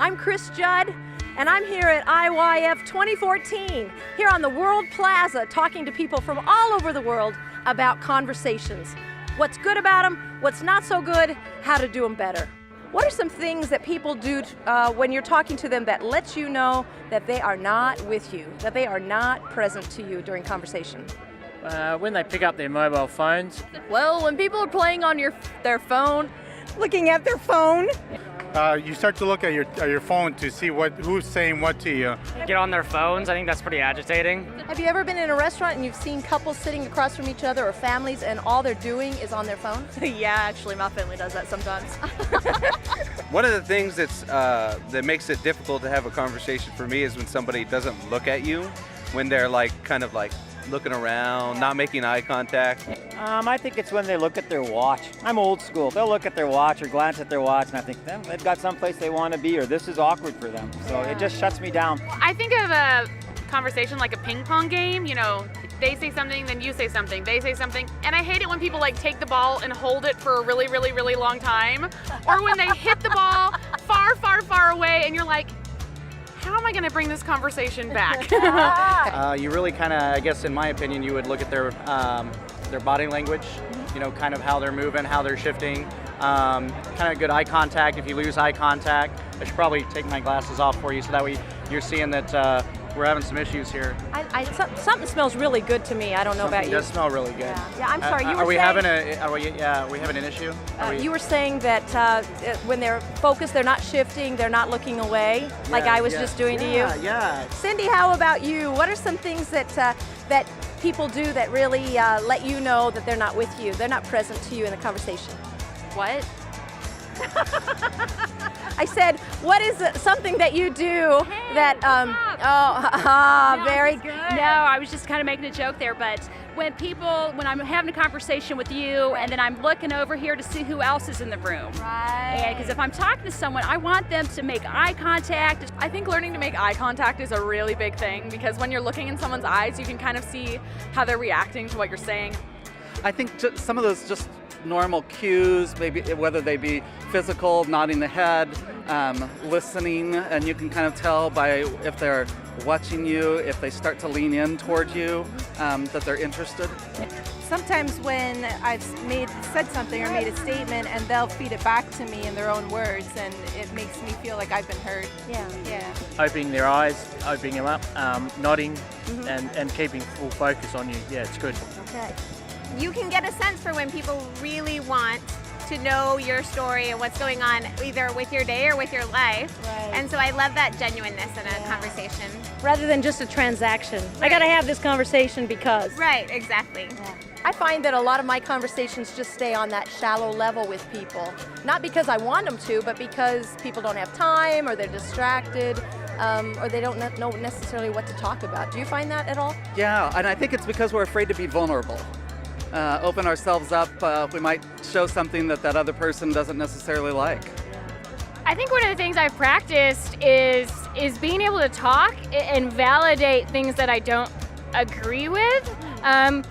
I'm Chris Judd, and I'm here at IYF 2014, here on the World Plaza, talking to people from all over the world about conversations. What's good about them, what's not so good, how to do them better. What are some things that people do when you're talking to them that lets you know that they are not with you, that they are not present to you during conversation? When they pick up their mobile phones. Well, when people are playing on their phone. Looking at their phone? You start to look at your phone to see who's saying what to you. Get on their phones. I think that's pretty agitating. Have you ever been in a restaurant and you've seen couples sitting across from each other or families and all they're doing is on their phone? Yeah, actually, my family does that sometimes. One of the things that makes it difficult to have a conversation for me is when somebody doesn't look at you, when they're kind of looking around, not making eye contact. I think it's when they look at their watch. I'm old school. They'll look at their watch or glance at their watch and I think, they've got someplace they want to be or this is awkward for them. So it just shuts me down. I think of a conversation like a ping pong game, you know, they say something, then you say something, they say something. And I hate it when people take the ball and hold it for a really, really, really long time. Or when they hit the ball far, far, far away and you're like, how am I going to bring this conversation back? You really kind of, I guess in my opinion, you would look at their body language, you know, kind of how they're moving, how they're shifting, kind of good eye contact. If you lose eye contact, I should probably take my glasses off for you so that way you're seeing that we're having some issues here. Something smells really good to me. I don't know about you. It does smell really good. Yeah, I'm sorry. Are we having an issue? You were saying that when they're focused, they're not shifting, they're not looking away, like I was just doing to you. Yeah. Cindy, how about you? What are some things that people do that really let you know that they're not with you, they're not present to you in the conversation? What? I said, what is something that you do that, very good. No, I was just kind of making a joke there, but when I'm having a conversation with you and then I'm looking over here to see who else is in the room. Right. Because if I'm talking to someone, I want them to make eye contact. I think learning to make eye contact is a really big thing because when you're looking in someone's eyes, you can kind of see how they're reacting to what you're saying. I think some of those just normal cues, maybe whether they be physical, nodding the head, listening, and you can kind of tell by if they're watching you, if they start to lean in towards you, that they're interested. Sometimes when I've said something or made a statement and they'll feed it back to me in their own words and it makes me feel like I've been heard. Yeah. Opening their eyes, opening them up, nodding, and keeping full focus on you. Yeah, it's good. Okay. You can get a sense for when people really want to know your story and what's going on either with your day or with your life. Right. And so I love that genuineness in a conversation. Rather than just a transaction. I got to have this conversation because. Right, exactly. Yeah. I find that a lot of my conversations just stay on that shallow level with people. Not because I want them to, but because people don't have time or they're distracted. Or they don't know necessarily what to talk about. Do you find that at all? Yeah, and I think it's because we're afraid to be vulnerable. Open ourselves up, we might show something that other person doesn't necessarily like. I think one of the things I've practiced is being able to talk and validate things that I don't agree with. And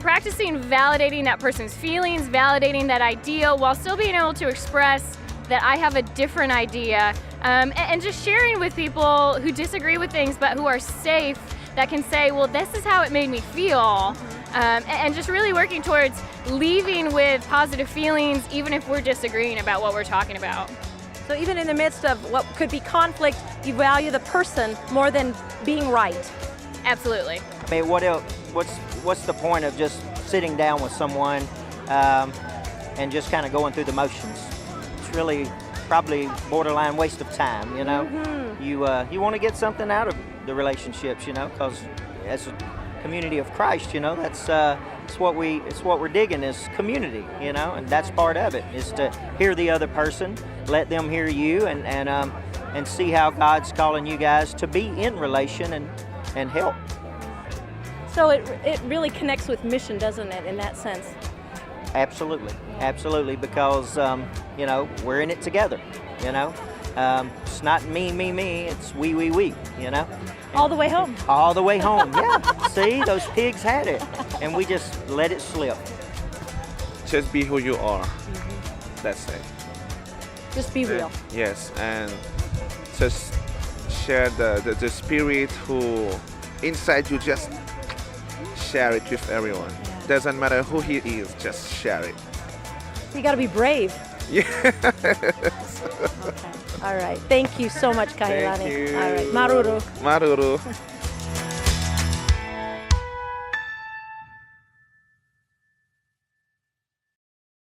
practicing validating that person's feelings, validating that idea, while still being able to express that I have a different idea, and just sharing with people who disagree with things but who are safe, that can say, well, this is how it made me feel, and just really working towards leaving with positive feelings, even if we're disagreeing about what we're talking about. So even in the midst of what could be conflict, you value the person more than being right. Absolutely. I mean, what's the point of just sitting down with someone and just kind of going through the motions? It's really probably borderline waste of time, you know? You want to get something out of the relationships, you know, because as a community of Christ, you know, it's what we're digging is community, you know, and that's part of it, is to hear the other person, let them hear you, and see how God's calling you guys to be in relation and help. So it really connects with mission, doesn't it, in that sense? Absolutely, because you know, we're in it together, you know. It's not me, it's we, you know. All the way home. All the way home, yeah. See, those pigs had it, and we just let it slip. Just be who you are. That's it. Just be real. Yes, and just share the spirit who inside you, just share it with everyone. Doesn't matter who he is, just share it. You got to be brave. Yeah. Okay. All right. Thank you so much, Kailani. Thank you. All right. Maruru. Maruru.